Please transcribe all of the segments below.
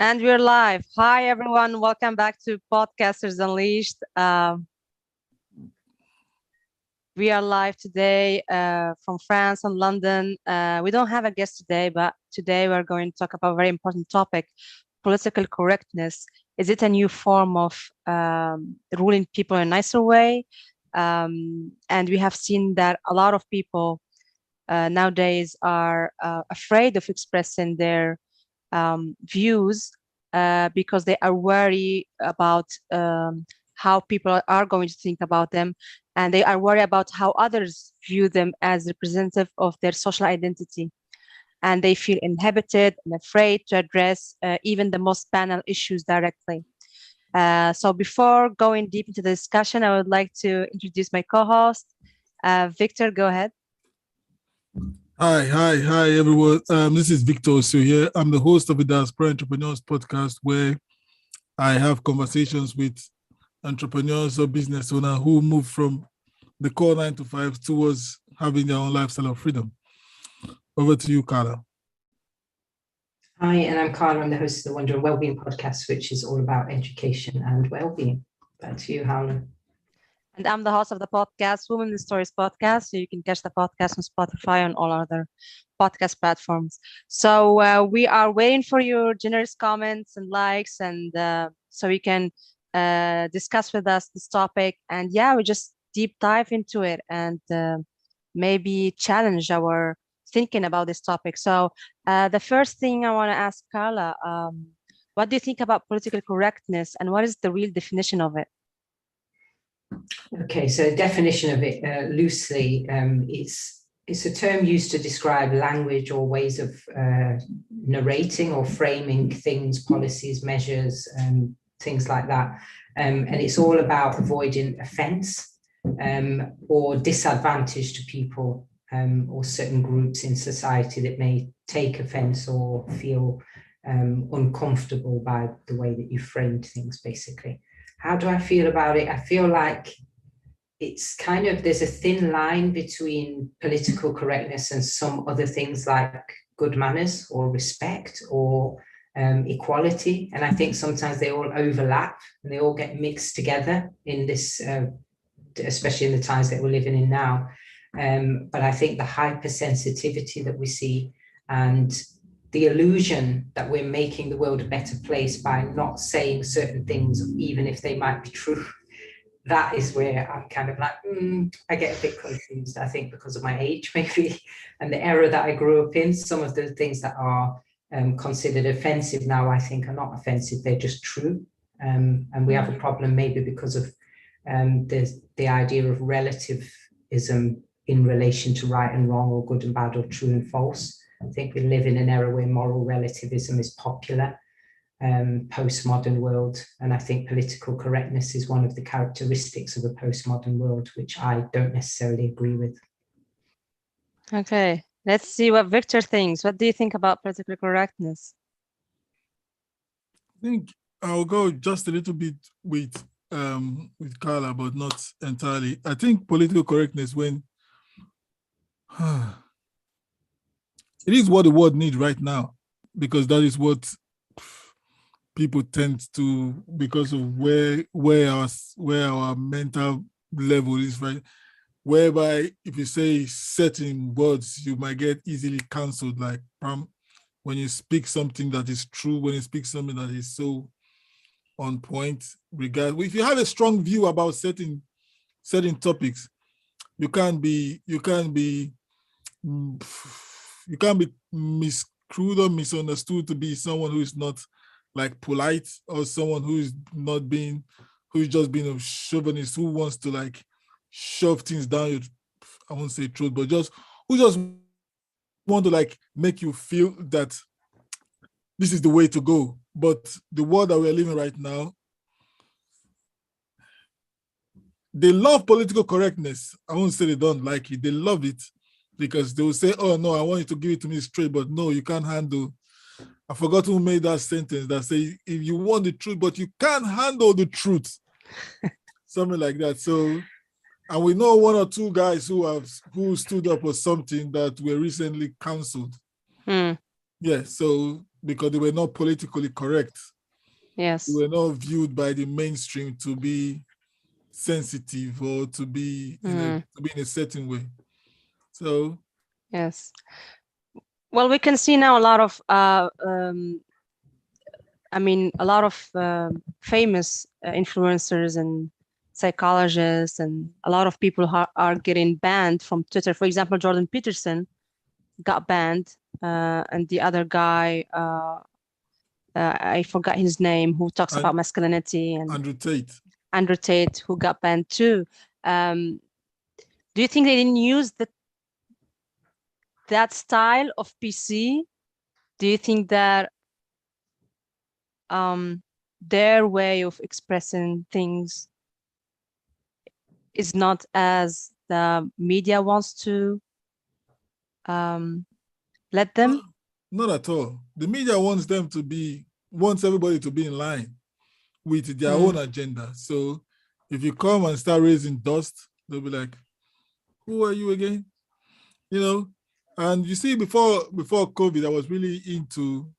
And we're live. Hi, everyone. Welcome back to Podcasters Unleashed. We are live today from France and London. We don't have a guest today, but today we're going to talk about a very important topic, political correctness. Is it a new form of ruling people in a nicer way? And we have seen that a lot of people nowadays are afraid of expressing their views because they are worried about how people are going to think about them, and they are worried about how others view them as representative of their social identity. And they feel inhibited and afraid to address even the most banal issues directly. So before going deep into the discussion, I would like to introduce my co-host. Victor, go ahead. Hi, everyone. This is Victor So here. I'm the host of the Diaspora Entrepreneurs podcast, where I have conversations with entrepreneurs or business owners who move from the core 9 to 5 towards having their own lifestyle of freedom. Over to you, Carla. Hi, and I'm Carla. I'm the host of the Wonder and Wellbeing podcast, which is all about education and wellbeing. Back to you, Howland. And I'm the host of the podcast, Women in Stories podcast. So you can catch the podcast on Spotify and all other podcast platforms. So we are waiting for your generous comments and likes, and so you can discuss with us this topic. And yeah, we just deep dive into it and maybe challenge our thinking about this topic. So the first thing I want to ask Carla, what do you think about political correctness, and what is the real definition of it? Okay, so definition of it loosely, it's a term used to describe language or ways of narrating or framing things, policies, measures, things like that. And it's all about avoiding offence or disadvantage to people or certain groups in society that may take offence or feel uncomfortable by the way that you framed things, basically. How do I feel about it? I feel like it's kind of, there's a thin line between political correctness and some other things like good manners or respect or equality. And I think sometimes they all overlap and they all get mixed together in this, especially in the times that we're living in now. But I think the hypersensitivity that we see and the illusion that we're making the world a better place by not saying certain things, even if they might be true, that is where I'm kind of like, I get a bit confused, I think, because of my age, maybe, and the era that I grew up in. Some of the things that are considered offensive now, I think, are not offensive, they're just true. And we have a problem maybe because of the idea of relativism in relation to right and wrong or good and bad or true and false. I think we live in an era where moral relativism is popular, postmodern world. And I think political correctness is one of the characteristics of a postmodern world, which I don't necessarily agree with. Okay, let's see what Victor thinks. What do you think about political correctness? I think I'll go just a little bit with Carla, but not entirely. I think political correctness, when it is what the world needs right now, because that is what people tend to, because of where our mental level is, right? Whereby if you say certain words, you might get easily cancelled. Like when you speak something that is true, when you speak something that is so on point, if you have a strong view about certain topics, you can't be miscrued or misunderstood to be someone who is not like polite, or someone who's just being a chauvinist, who wants to like shove things down your, I won't say throat, but who just want to like make you feel that this is the way to go. But the world that we're living right now, they love political correctness. I won't say they don't like it. They love it because they will say, oh no, I want you to give it to me straight, but no, you can't handle. I forgot who made that sentence that say, if you want the truth, but you can't handle the truth. Something like that. So, and we know one or two guys who stood up for something that were recently cancelled. Yeah, so because they were not politically correct. Yes. They were not viewed by the mainstream to be sensitive or to be in a certain way. So yes. Well, we can see now a lot of famous influencers and psychologists, and a lot of people are getting banned from Twitter. For example, Jordan Peterson got banned, and the other guy, I forgot his name, who talks about masculinity, and Andrew Tate, who got banned too. Do you think they didn't use that style of PC? Do you think that their way of expressing things is not as the media wants to let them? Not at all. The media wants everybody to be in line with their own agenda. So if you come and start raising dust, they'll be like, who are you again? You know, and you see, before COVID, I was really into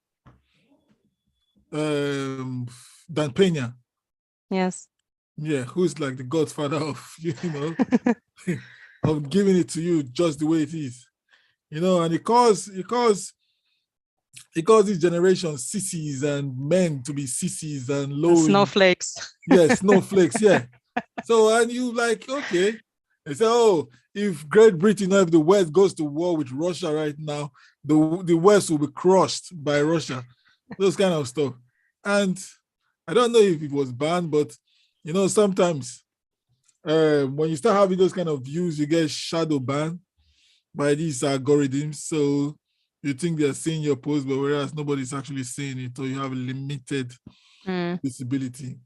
Dan Pena. Yes. Yeah, who's like the godfather of, of giving it to you just the way it is. And it calls this generation sissies and men to be sissies and low snowflakes. Yes, snowflakes, yeah. So, and you like, okay. They say, oh, if Great Britain, if the West goes to war with Russia right now, the West will be crushed by Russia. Those kind of stuff. And I don't know if it was banned, but sometimes when you start having those kind of views, you get shadow banned by these algorithms. So you think they're seeing your post, but whereas nobody's actually seeing it, or you have limited visibility.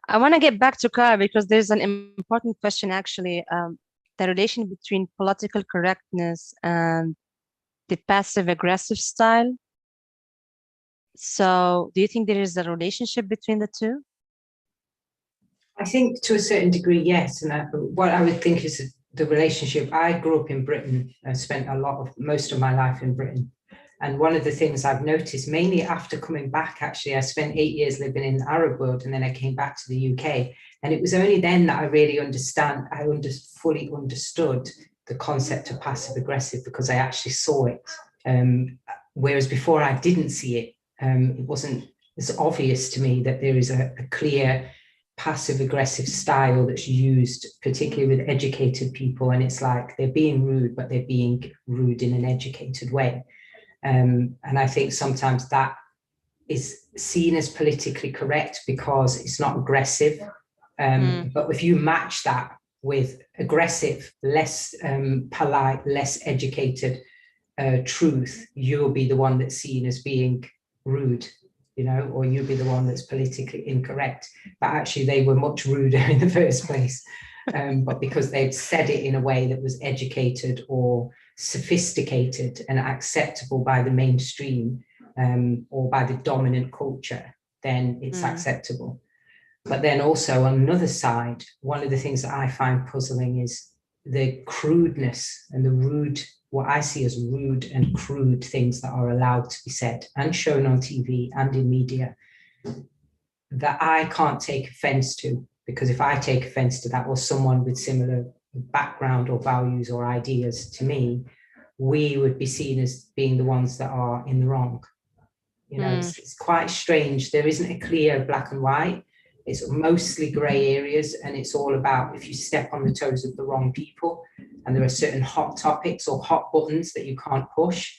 I want to get back to Kara because there's an important question, actually. The relation between political correctness and the passive-aggressive style. So do you think there is a relationship between the two? I think to a certain degree, yes. And what I would think is the relationship. I grew up in Britain. I spent most of my life in Britain. And one of the things I've noticed, mainly after coming back, actually, I spent 8 years living in the Arab world, and then I came back to the UK. And it was only then that I really fully understood the concept of passive aggressive, because I actually saw it. Whereas before I didn't see it. It wasn't as obvious to me that there is a clear passive aggressive style that's used, particularly with educated people. And it's like they're being rude, but they're being rude in an educated way. And I think sometimes that is seen as politically correct because it's not aggressive. But if you match that with aggressive, less polite, less educated truth, you'll be the one that's seen as being rude, or you'll be the one that's politically incorrect. But actually, they were much ruder in the first place. But because they'd said it in a way that was educated or sophisticated and acceptable by the mainstream or by the dominant culture, then it's acceptable. But then also on another side, one of the things that I find puzzling is the crudeness and the rude, what I see as rude and crude things that are allowed to be said and shown on TV and in media that I can't take offense to. Because if I take offense to that, or someone with similar background or values or ideas to me, we would be seen as being the ones that are in the wrong. It's quite strange. There isn't a clear black and white. It's mostly gray areas, and it's all about if you step on the toes of the wrong people, and there are certain hot topics or hot buttons that you can't push.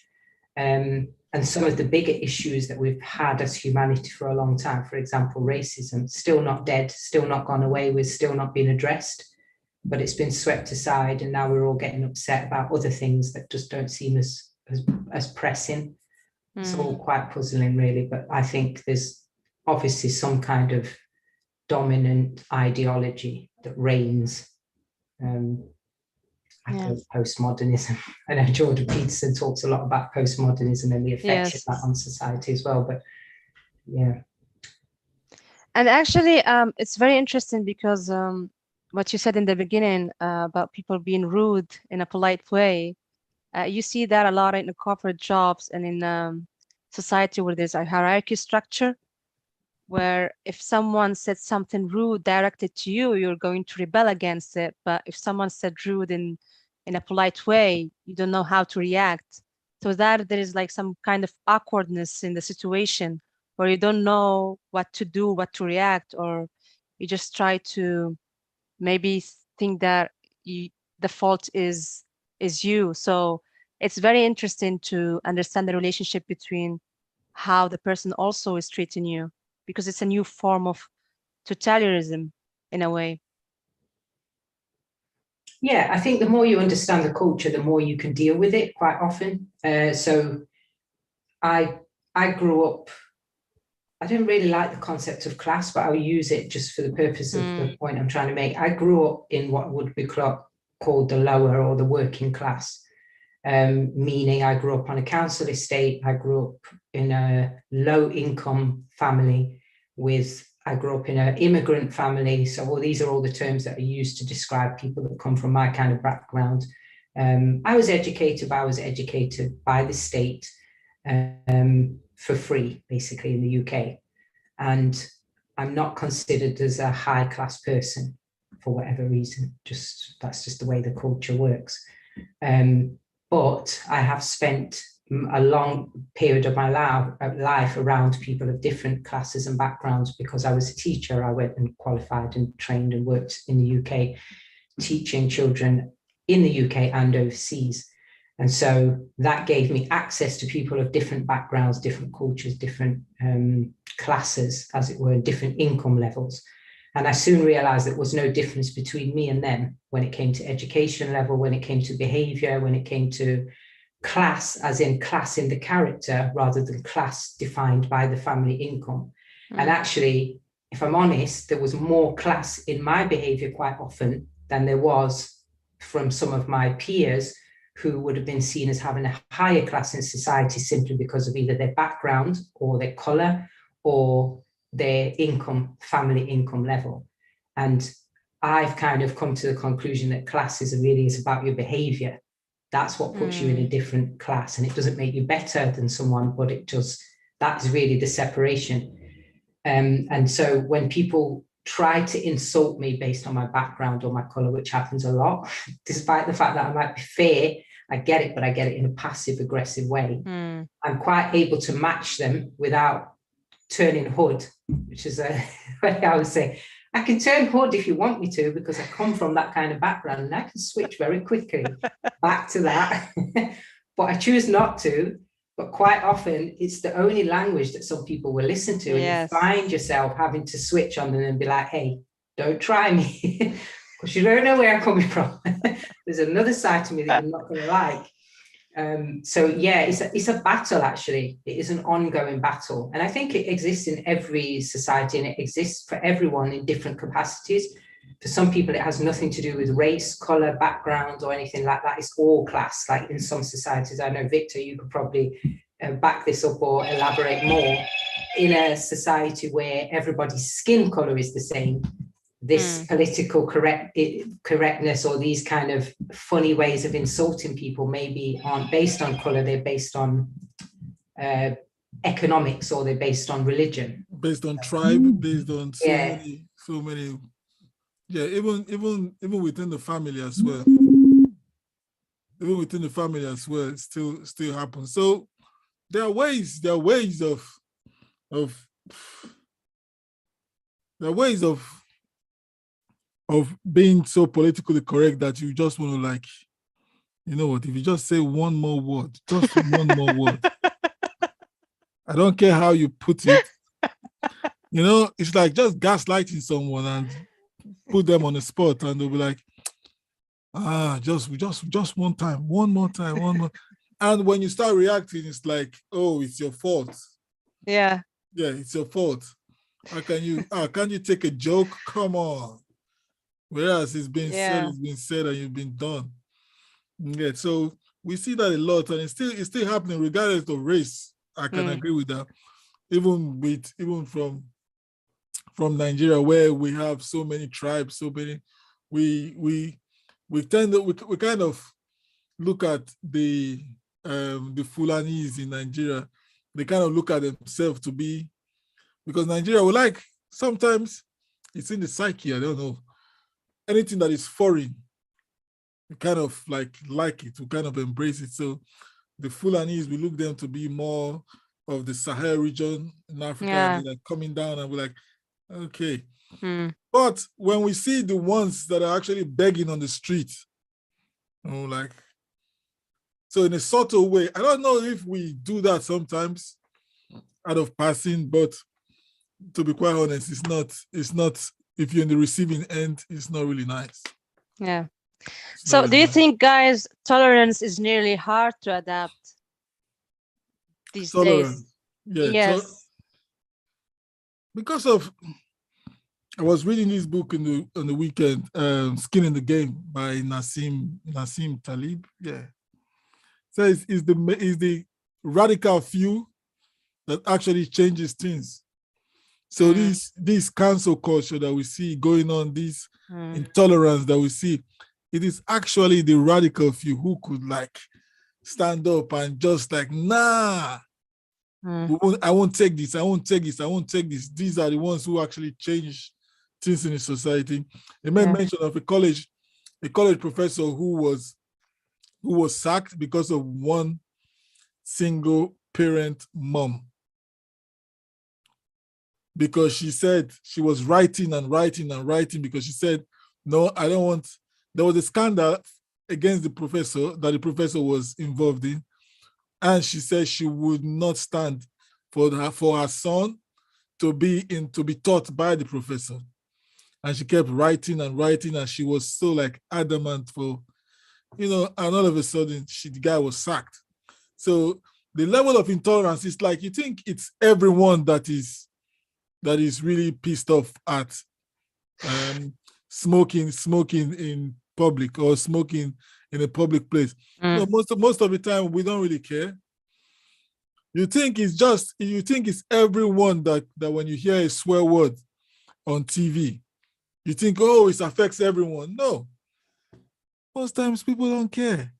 And some of the bigger issues that we've had as humanity for a long time, for example, racism, still not dead, still not gone away with, still not been addressed, but it's been swept aside, and now we're all getting upset about other things that just don't seem as pressing. It's all quite puzzling, really, but I think there's obviously some kind of dominant ideology that reigns. I think postmodernism. I know Jordan Peterson talks a lot about postmodernism and the effects of that on society as well, but yeah. And actually, it's very interesting because what you said in the beginning about people being rude in a polite way, you see that a lot in the corporate jobs and in society where there's a hierarchy structure, where if someone said something rude directed to you, you're going to rebel against it. But if someone said rude in a polite way, you don't know how to react. So that there is like some kind of awkwardness in the situation where you don't know what to do, what to react, or you just try to maybe think that the fault is you. So it's very interesting to understand the relationship between how the person also is treating you, because it's a new form of totalitarianism in a way. Yeah, I think the more you understand the culture, the more you can deal with it quite often. So I grew up, I didn't really like the concept of class, but I'll use it just for the purpose of the point I'm trying to make. I grew up in what would be called the lower or the working class, meaning I grew up on a council estate. I grew up in a low income family I grew up in an immigrant family. So these are all the terms that are used to describe people that come from my kind of background. I was educated by the state for free, basically, in the UK. And I'm not considered as a high class person for whatever reason. That's just the way the culture works. But I have spent a long period of my life around people of different classes and backgrounds because I was a teacher. I went and qualified and trained and worked in the UK, teaching children in the UK and overseas. And so that gave me access to people of different backgrounds, different cultures, different classes, as it were, different income levels. And I soon realized there was no difference between me and them when it came to education level, when it came to behavior, when it came to class, as in class in the character, rather than class defined by the family income. And actually, if I'm honest, there was more class in my behavior quite often than there was from some of my peers who would have been seen as having a higher class in society simply because of either their background or their color or their income, family income level. And I've kind of come to the conclusion that class really is about your behavior. That's what puts you in a different class, and it doesn't make you better than someone, but that's really the separation. And so when people try to insult me based on my background or my color, which happens a lot, despite the fact that I might be fair, I get it, but I get it in a passive aggressive way. I'm quite able to match them without turning hood, which is a way I would say, I can turn hood if you want me to, because I come from that kind of background and I can switch very quickly back to that. But I choose not to. But quite often it's the only language that some people will listen to. Yes. And you find yourself having to switch on them and be like, hey, don't try me, because you don't know where I'm coming from. There's another side to me that you're not going to like. So yeah, it's a battle, actually. It is an ongoing battle. And I think it exists in every society, and it exists for everyone in different capacities. For some people, it has nothing to do with race, color, background, or anything like that. It's all class. Like in some societies, I know, Victor, you could probably back this up or elaborate more. In a society where everybody's skin color is the same, this political correctness or these kind of funny ways of insulting people maybe aren't based on color, they're based on economics, or they're based on religion, based on tribe, based on so many. Yeah, even within the family as well. Even within the family as well, it still happens. So there are ways of being so politically correct that you just want to, like, you know what, if you just say one more word, just one more word. I don't care how you put it. You know, it's like just gaslighting someone and put them on the spot, and they'll be like, just one time, one more time, one more. And when you start reacting, it's like, oh, it's your fault. Yeah, it's your fault. How can you take a joke? Come on. Whereas it's been said, and you've been done. Yeah, so we see that a lot, and it's still happening regardless of race. I can agree with that. Even from Nigeria, where we have so many tribes, so many, we kind of look at the Fulanis in Nigeria. they kind of look at themselves to be, because Nigeria will like, sometimes it's in the psyche, I don't know, anything that is foreign, we kind of like it, we kind of embrace it. So the Fulanese, we look them to be more of the Sahel region in Africa, and they're like coming down, and we're like, okay. But when we see the ones that are actually begging on the street, like, so in a subtle way, I don't know if we do that sometimes out of passing, but to be quite honest, it's not, if you're in the receiving end, it's not really nice. Yeah. So do you think, guys, tolerance is nearly hard to adapt these days? Yeah. Yes. Because of, I was reading this book on the weekend, Skin in the Game by Nassim Talib. Yeah. So it's the radical few that actually changes things. So this cancel culture that we see going on, this intolerance that we see, it is actually the radical few who could like stand up and just like, nah, I won't take this, I won't take this, I won't take this. These are the ones who actually change things in the society. They made mention of a college professor who was sacked because of one single parent mom. Because she said she was writing because she said, no, I don't want, there was a scandal against the professor that the professor was involved in. And she said she would not stand for her son to be taught by the professor. And she kept writing, and she was so like adamant for, and all of a sudden the guy was sacked. So the level of intolerance is like, you think it's everyone that is really pissed off at smoking in public or smoking in a public place. No, most of the time we don't really care. You think it's everyone that when you hear a swear word on TV, you think, oh, it affects everyone. No. Most times people don't care.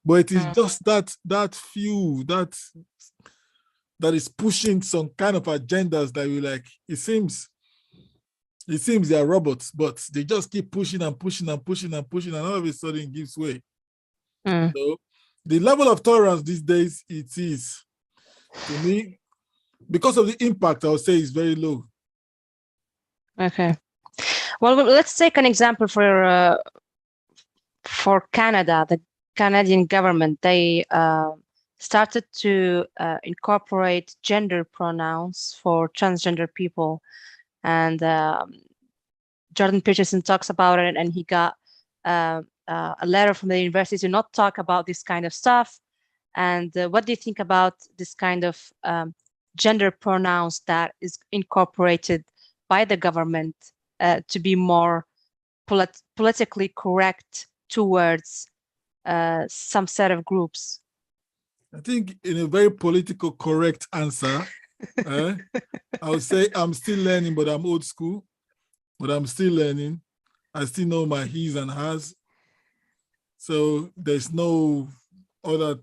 But it is just that few that is pushing some kind of agendas that we like. It seems they are robots, but they just keep pushing and pushing and pushing and pushing, and all of a sudden it gives way. So the level of tolerance these days, it is, to me, because of the impact, I would say is very low. Okay. Well, let's take an example for Canada. The Canadian government, they started to incorporate gender pronouns for transgender people. And Jordan Peterson talks about it, and he got a letter from the university to not talk about this kind of stuff. And what do you think about this kind of gender pronouns that is incorporated by the government to be more politically correct towards some set of groups? I think in a very political correct answer, I would say I'm still learning, but I'm old school, but I'm still learning. I still know my he's and has. So there's no other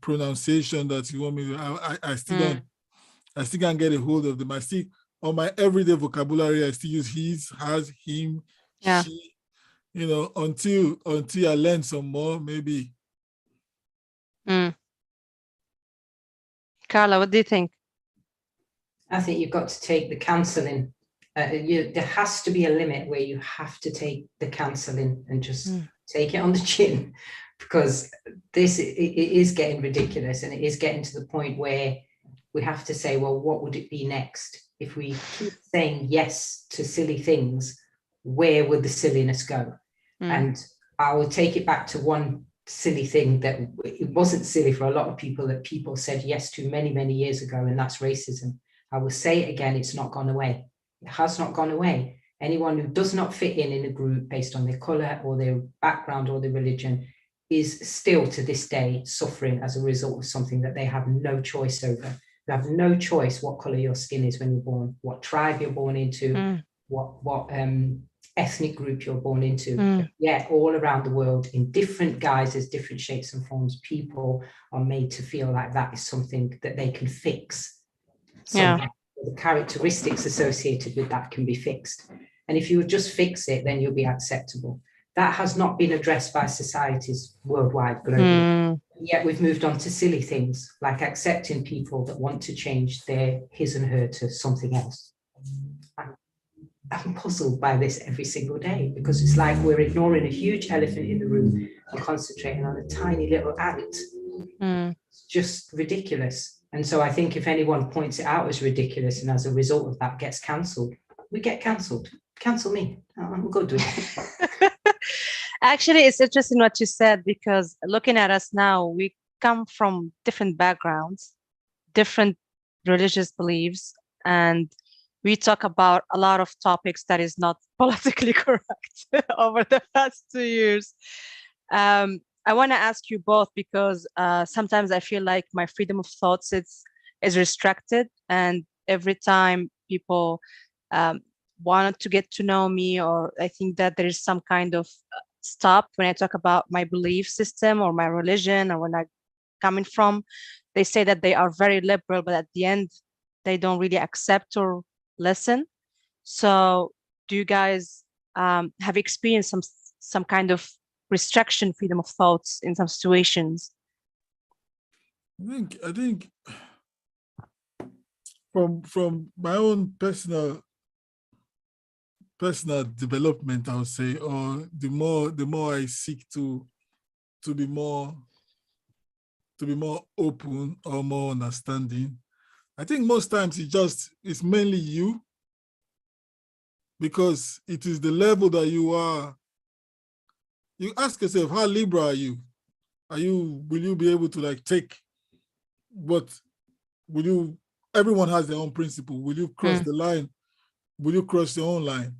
pronunciation that you want me to, I still don't, I still can't get a hold of them. I still, on my everyday vocabulary, I still use his, has, him, she, until I learn some more, maybe. Carla, what do you think? I think you've got to take the cancelling. There has to be a limit where you have to take the cancelling and just take it on the chin, because it is getting ridiculous, and it is getting to the point where we have to say, well, what would it be next? If we keep saying yes to silly things, where would the silliness go? And I will take it back to one silly thing that it wasn't silly for a lot of people, that people said yes to many, many years ago, and that's racism. I will say it again, it's not gone away. It has not gone away. Anyone who does not fit in a group based on their color or their background or their religion is still to this day suffering as a result of something that they have no choice over. You have no choice what color your skin is when you're born, what tribe you're born into, what ethnic group you're born into. Mm. Yet all around the world, in different guises, different shapes and forms, people are made to feel like that is something that they can fix. Somehow. The characteristics associated with that can be fixed. And if you would just fix it, then you'll be acceptable. That has not been addressed by societies worldwide, globally. Yet we've moved on to silly things like accepting people that want to change their his and her to something else. I'm puzzled by this every single day, because it's like we're ignoring a huge elephant in the room and concentrating on a tiny little ant. It's just ridiculous. And so I think if anyone points it out as ridiculous and as a result of that gets cancelled, we get cancelled. Cancel me. I'm good with it. Actually, it's interesting what you said, because looking at us now, we come from different backgrounds, different religious beliefs, and we talk about a lot of topics that is not politically correct over the past 2 years. I want to ask you both, because sometimes I feel like my freedom of thoughts is restricted, and every time people want to get to know me, or I think that there is some kind of stop when I talk about my belief system or my religion or when I'm coming from, they say that they are very liberal, but at the end, they don't really accept or listen. So do you guys have experienced some kind of restriction freedom of thoughts in some situations? I think from my own personal development, I would say, or the more I seek to be more open or more understanding, I think most times it's mainly you, because it is the level that you are. You ask yourself, how liberal are you? Will you be able to like take what, everyone has their own principle. Will you cross the line? Will you cross your own line?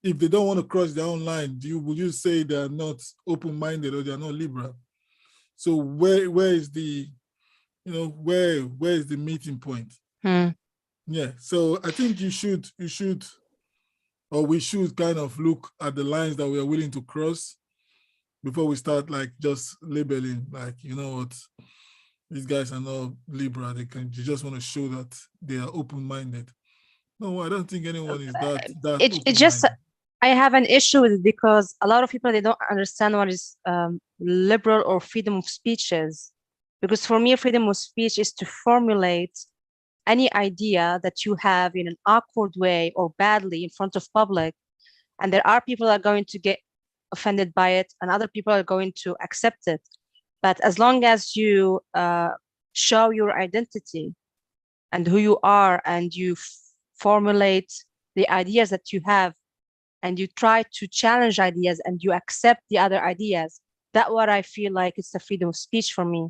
If they don't want to cross their own line, will you say they're not open-minded or they're not liberal? So where is the, where is the meeting point? Yeah, so I think you should, or we should kind of look at the lines that we are willing to cross before we start like just labeling, like, you know what, these guys are not liberal. They just want to show that they are open-minded. No, I don't think anyone is that it just, I have an issue with it, because a lot of people, they don't understand what is liberal or freedom of speech is. Because for me, freedom of speech is to formulate any idea that you have in an awkward way or badly in front of public. And there are people that are going to get offended by it, and other people are going to accept it. But as long as you show your identity and who you are, and you formulate the ideas that you have, and you try to challenge ideas, and you accept the other ideas, that's what I feel like it's the freedom of speech for me.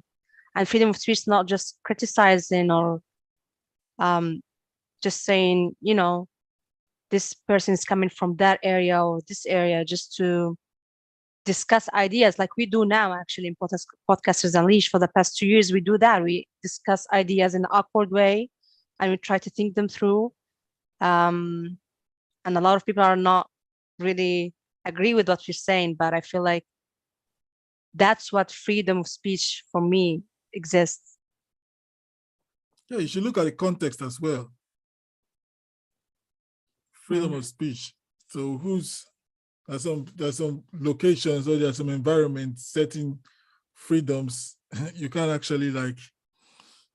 And freedom of speech is not just criticizing or just saying, this person is coming from that area or this area, just to discuss ideas like we do now, actually, in Podcasters Unleashed. For the past 2 years, we do that. We discuss ideas in an awkward way, and we try to think them through. And a lot of people are not really agree with what we're saying, but I feel like that's what freedom of speech for me exists. Yeah, you should look at the context as well. Freedom of speech. So there's some locations, or there's some environments, certain freedoms you can't actually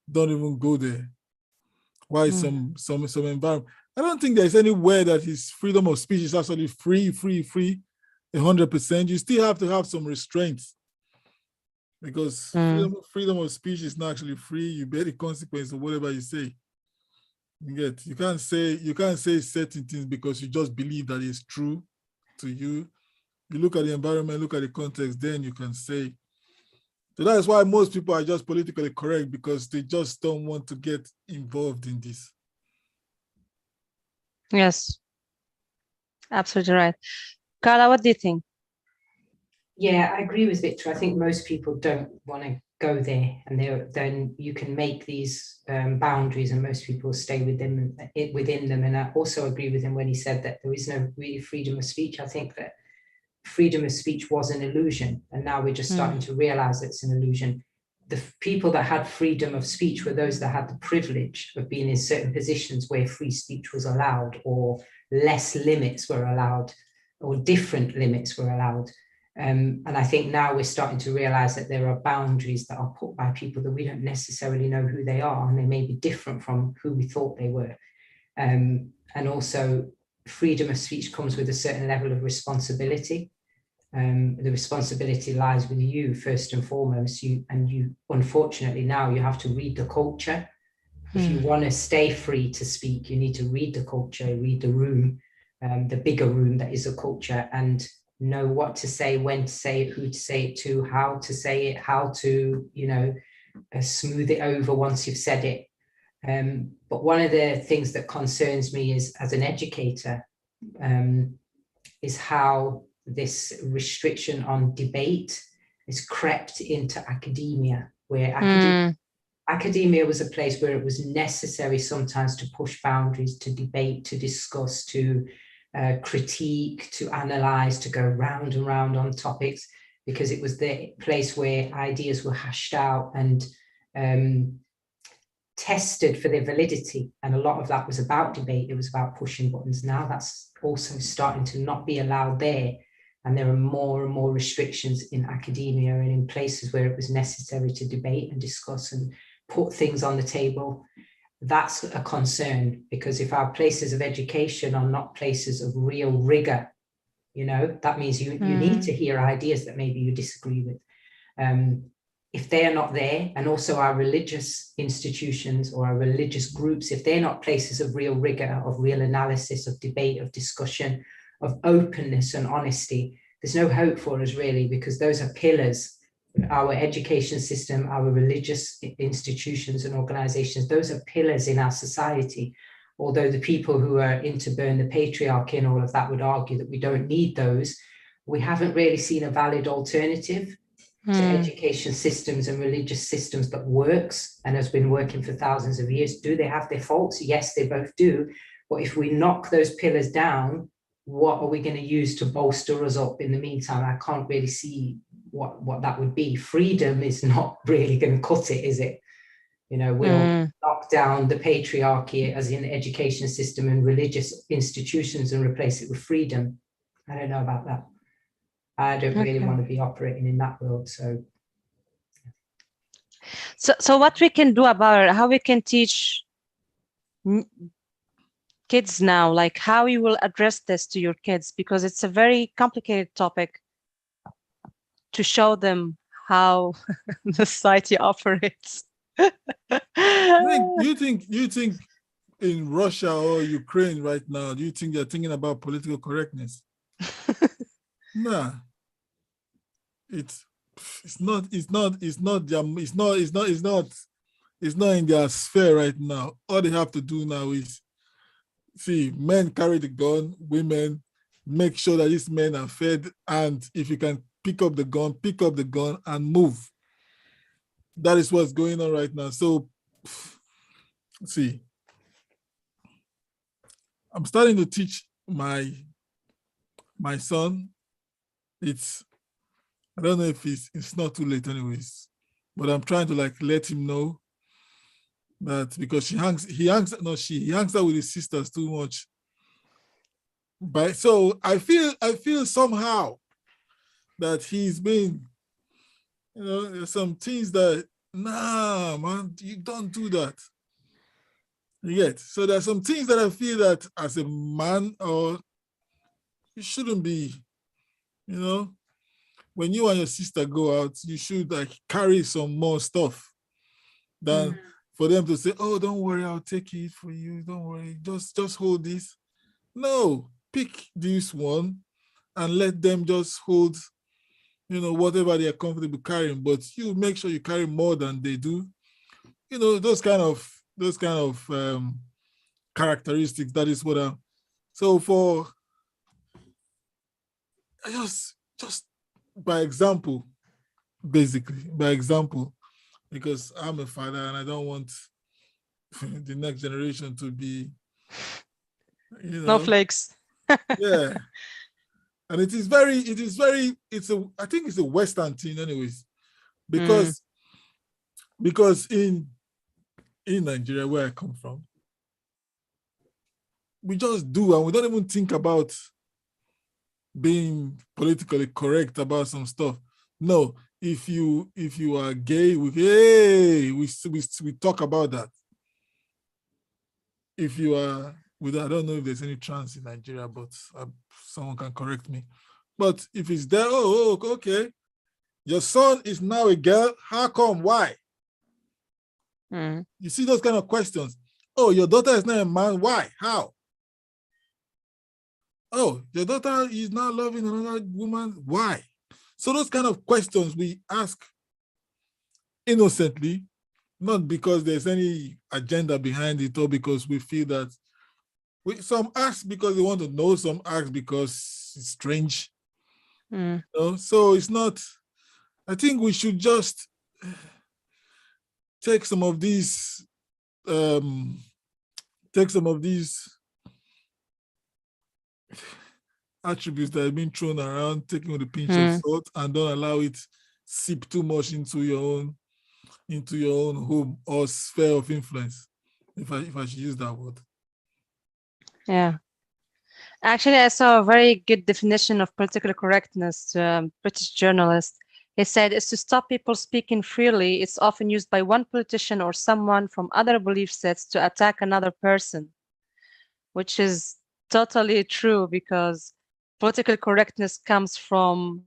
don't even go there. Why some environment? I don't think there's anywhere that is freedom of speech is actually free, 100%. You still have to have some restraints, because freedom of speech is not actually free. You bear the consequence of whatever you say. You can't say certain things because you just believe that it's true to you. You look at the environment, look at the context, then you can say. So that's why most people are just politically correct, because they just don't want to get involved in this. Yes, absolutely right. Carla, what do you think? Yeah, I agree with Victor. I think most people don't want to go there, and then you can make these boundaries, and most people stay within them. And I also agree with him when he said that there is no really freedom of speech. I think that freedom of speech was an illusion, and now we're just starting to realize that it's an illusion. The people that had freedom of speech were those that had the privilege of being in certain positions where free speech was allowed, or less limits were allowed, or different limits were allowed. And I think now we're starting to realize that there are boundaries that are put by people that we don't necessarily know who they are, and they may be different from who we thought they were. And also, freedom of speech comes with a certain level of responsibility. The responsibility lies with you first and foremost. You unfortunately now you have to read the culture. If you want to stay free to speak, you need to read the culture, read the room, the bigger room that is a culture, and know what to say, when to say it, who to say it to, how to say it, how to, smooth it over once you've said it. But one of the things that concerns me is, as an educator, is how this restriction on debate is crept into academia, where academia was a place where it was necessary sometimes to push boundaries, to debate, to discuss, to critique, to analyze, to go round and round on topics, because it was the place where ideas were hashed out and tested for their validity. And a lot of that was about debate. It was about pushing buttons. Now that's also starting to not be allowed there. And there are more and more restrictions in academia and in places where it was necessary to debate and discuss and put things on the table. That's a concern, because if our places of education are not places of real rigor, that means you need to hear ideas that maybe you disagree with. If they are not there, and also our religious institutions or our religious groups, if they're not places of real rigor, of real analysis, of debate, of discussion, of openness and honesty, there's no hope for us really, because those are pillars. Our education system, our religious institutions and organizations, those are pillars in our society. Although the people who are into burn the patriarchy and all of that would argue that we don't need those, we haven't really seen a valid alternative to education systems and religious systems that works and has been working for thousands of years. Do they have their faults? Yes, they both do. But if we knock those pillars down, what are we going to use to bolster us up in the meantime? I can't really see what that would be. Freedom is not really going to cut it, is it? We'll knock down the patriarchy as in the education system and religious institutions and replace it with freedom. I don't know about that. I don't really want to be operating in that world. So what we can do about it, how we can teach kids now, like how you will address this to your kids, because it's a very complicated topic to show them how the society operates. You think in Russia or Ukraine right now, do you think they're thinking about political correctness? Nah. It's not in their sphere right now. All they have to do now is see men carry the gun, women make sure that these men are fed, and if you can pick up the gun and move. That is what's going on right now. So see, I'm starting to teach my son. I don't know if it's not too late anyways, but I'm trying to let him know that, because he hangs out with his sisters too much. But so I feel somehow that he's been, there's some things that, nah, man, you don't do that. Yet. So there's some things that I feel that as a man, or you shouldn't be, when you and your sister go out, you should carry some more stuff than for them to say, oh, don't worry, I'll take it for you. Don't worry, just hold this. No, pick this one and let them just hold, whatever they are comfortable carrying. But you make sure you carry more than they do. Those kind of characteristics. That is what I'm. So for just by example, basically, because I'm a father and I don't want the next generation to be, Snowflakes. yeah. And I think it's a Western thing anyways, because in Nigeria, where I come from, we just do, and we don't even think about being politically correct about some stuff. No, if you are gay, we talk about that. If you are I don't know if there's any trans in Nigeria, but someone can correct me. But if it's there, okay, your son is now a girl. How come? Why? You see those kind of questions. Oh, your daughter is now a man. Why? How? Oh, your daughter is now loving another woman. Why? So those kind of questions we ask innocently, not because there's any agenda behind it or because we feel that some ask because they want to know, some ask because it's strange. So it's not, I think we should just take some of these attributes that have been thrown around, taking with a pinch of salt, and don't allow it seep too much into your own home or sphere of influence, if I should use that word. Yeah. Actually, I saw a very good definition of political correctness to a British journalist. He said it's to stop people speaking freely. It's often used by one politician or someone from other belief sets to attack another person, which is totally true because political correctness comes from,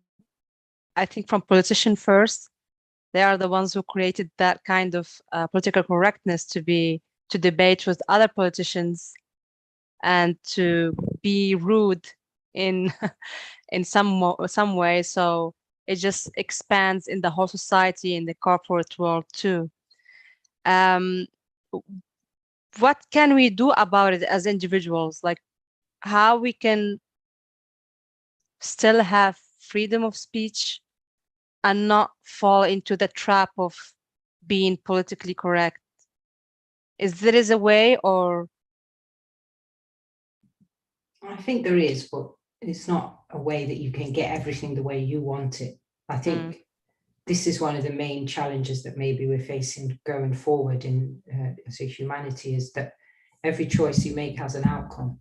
I think, from politicians first. They are the ones who created that kind of political correctness to debate with other politicians and to be rude in in some way. So it just expands in the whole society, in the corporate world too. What can we do about it as individuals? Like how we can still have freedom of speech and not fall into the trap of being politically correct? Is there a way, or? I think there is, but it's not a way that you can get everything the way you want it. I think this is one of the main challenges that maybe we're facing going forward as a humanity, is that every choice you make has an outcome,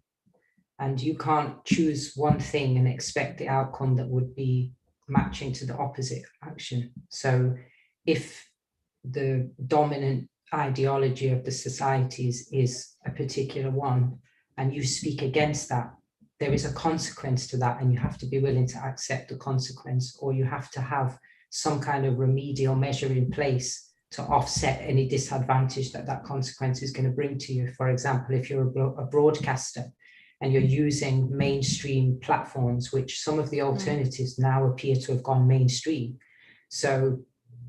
and you can't choose one thing and expect the outcome that would be matching to the opposite action. So if the dominant ideology of the societies is a particular one, and you speak against that, there is a consequence to that, and you have to be willing to accept the consequence, or you have to have some kind of remedial measure in place to offset any disadvantage that consequence is going to bring to you. For example, if you're a broadcaster and you're using mainstream platforms, which some of the alternatives now appear to have gone mainstream. So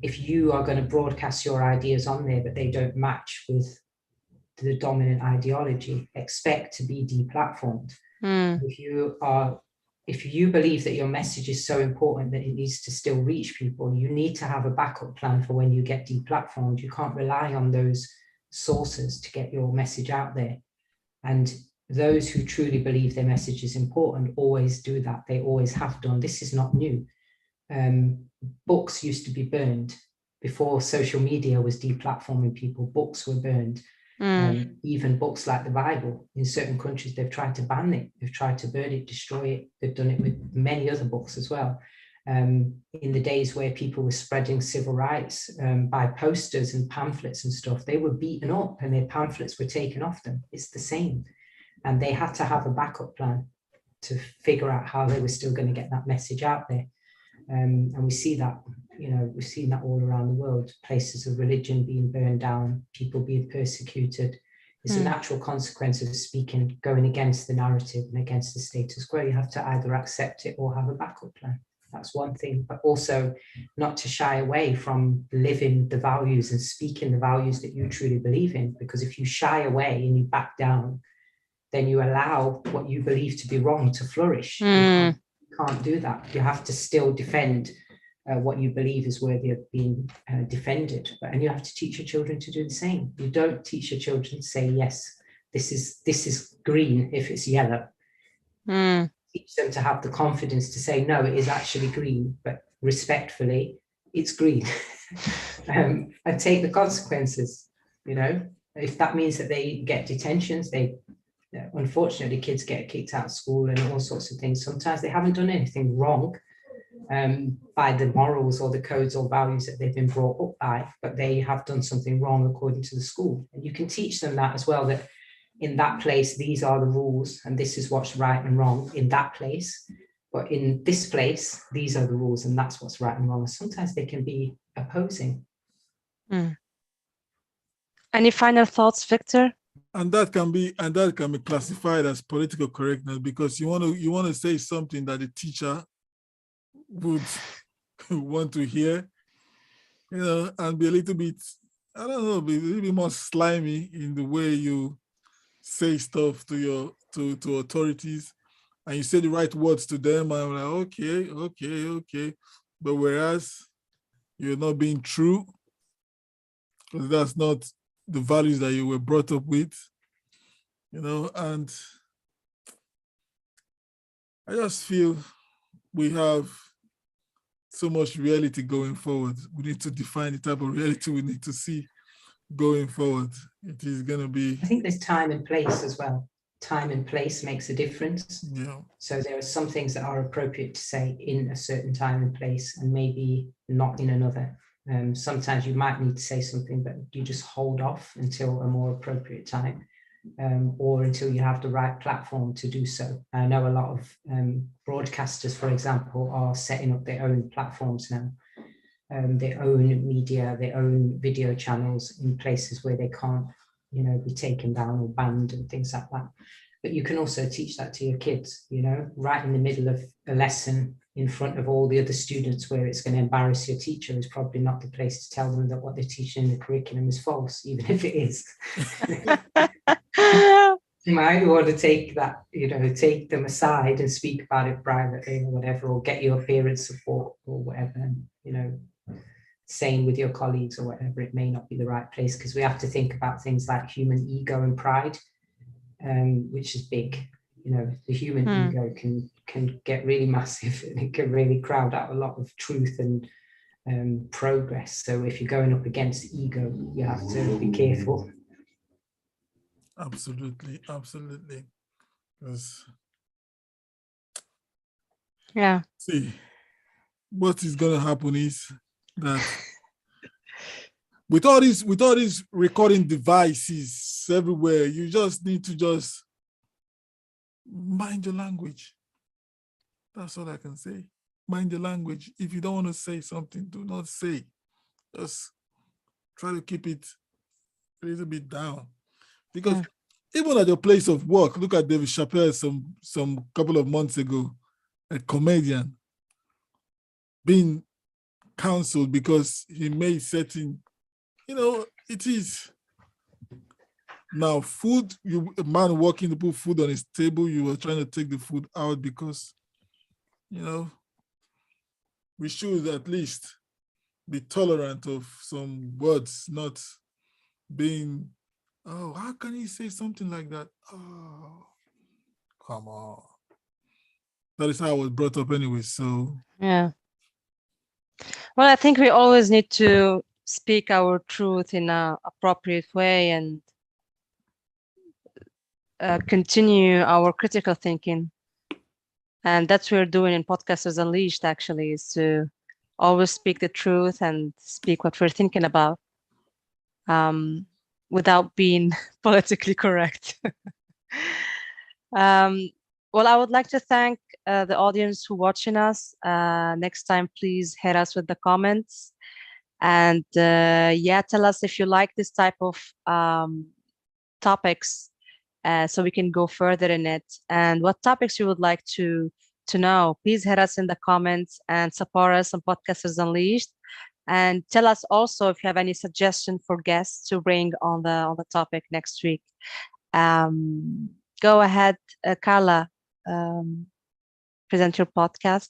if you are going to broadcast your ideas on there, but they don't match with the dominant ideology, expect to be deplatformed. If you believe that your message is so important that it needs to still reach people, you need to have a backup plan for when you get deplatformed. You can't rely on those sources to get your message out there. And those who truly believe their message is important always do that. They always have done. This is not new. Books used to be burned before social media was deplatforming people. Books were burned. Even books like the Bible, in certain countries, they've tried to ban it. They've tried to burn it, destroy it. They've done it with many other books as well. In the days where people were spreading civil rights by posters and pamphlets and stuff, they were beaten up and their pamphlets were taken off them. It's the same. And they had to have a backup plan to figure out how they were still going to get that message out there. And we see that, we've seen that all around the world, places of religion being burned down, people being persecuted. It's a natural consequence of speaking, going against the narrative and against the status quo. You have to either accept it or have a backup plan. That's one thing, but also not to shy away from living the values and speaking the values that you truly believe in, because if you shy away and you back down, then you allow what you believe to be wrong to flourish. You can't do that. You have to still defend what you believe is worthy of being defended. And you have to teach your children to do the same. You don't teach your children to say, yes, this is green if it's yellow. Teach them to have the confidence to say, no, it is actually green, but respectfully, it's green. And take the consequences. If that means that they get detentions, unfortunately, kids get kicked out of school and all sorts of things. Sometimes they haven't done anything wrong by the morals or the codes or values that they've been brought up by, but they have done something wrong according to the school. And you can teach them that as well, that in that place, these are the rules and this is what's right and wrong in that place. But in this place, these are the rules and that's what's right and wrong. And sometimes they can be opposing. Any final thoughts, Victor? And that can be classified as political correctness, because you want to say something that the teacher would want to hear, and be a little bit, I don't know, be a little bit more slimy in the way you say stuff to authorities, and you say the right words to them, and I'm like, okay. But whereas you're not being true, because that's not the values that you were brought up with, and I just feel we have so much reality going forward. We need to define the type of reality we need to see going forward. It is going to be... I think there's time and place as well. Time and place makes a difference. Yeah. So there are some things that are appropriate to say in a certain time and place and maybe not in another. Sometimes you might need to say something, but you just hold off until a more appropriate time, or until you have the right platform to do so. I know a lot of broadcasters, for example, are setting up their own platforms now, their own media, their own video channels in places where they can't, be taken down or banned and things like that. But you can also teach that to your kids, right in the middle of a lesson in front of all the other students where it's going to embarrass your teacher is probably not the place to tell them that what they're teaching in the curriculum is false, even if it is. You might want to take that, take them aside and speak about it privately or whatever, or get your parents' support or whatever, same with your colleagues or whatever. It may not be the right place, because we have to think about things like human ego and pride, which is big. The human ego can get really massive and it can really crowd out a lot of truth and progress. So if you're going up against ego, you have to be careful. Absolutely. Yeah. See, what is going to happen is that with all these recording devices everywhere, you just need to mind your language. That's all I can say. Mind your language. If you don't want to say something, do not say. Just try to keep it a little bit down. Because even at your place of work, look at David Chappelle some couple of months ago, a comedian being counseled because he made certain, it is now food, a man walking to put food on his table, you were trying to take the food out because, we should at least be tolerant of some words, not being, oh, how can he say something like that? Oh, come on. That is how I was brought up anyway, so. Yeah. Well, I think we always need to speak our truth in an appropriate way and continue our critical thinking. And that's what we're doing in Podcasters Unleashed, actually, is to always speak the truth and speak what we're thinking about without being politically correct. Well, I would like to thank the audience who watching us. Next time, please hit us with the comments. And tell us if you like this type of topics so we can go further in it. And what topics you would like to know. Please hit us in the comments and support us on Podcasters Unleashed. And tell us also if you have any suggestion for guests to bring on the topic next week. Go ahead, Carla, present your podcast.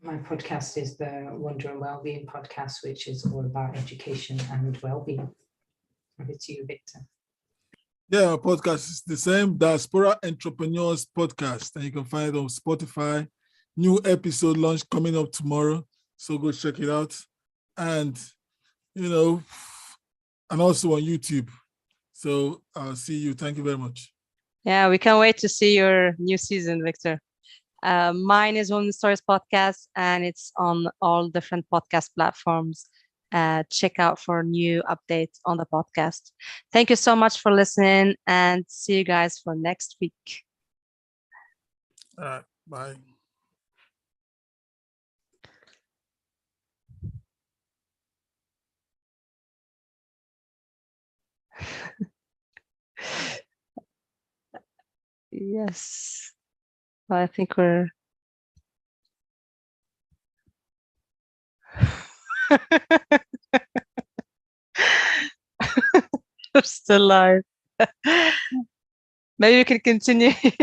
My podcast is the Wonder and Wellbeing podcast, which is all about education and well-being. Over to you, Victor. Yeah, our podcast is the same, Diaspora Entrepreneurs Podcast, and you can find it on Spotify. New episode launch coming up tomorrow, so go check it out. And, you know, and also on YouTube. So I'll see you. Thank you very much. Yeah, we can't wait to see your new season, Victor. Mine is Women Stories Podcast, and it's on all different podcast platforms. Check out for new updates on the podcast. Thank you so much for listening, and see you guys for next week. All right, bye. Yes, well, I think we're we're still live. Maybe we can continue here.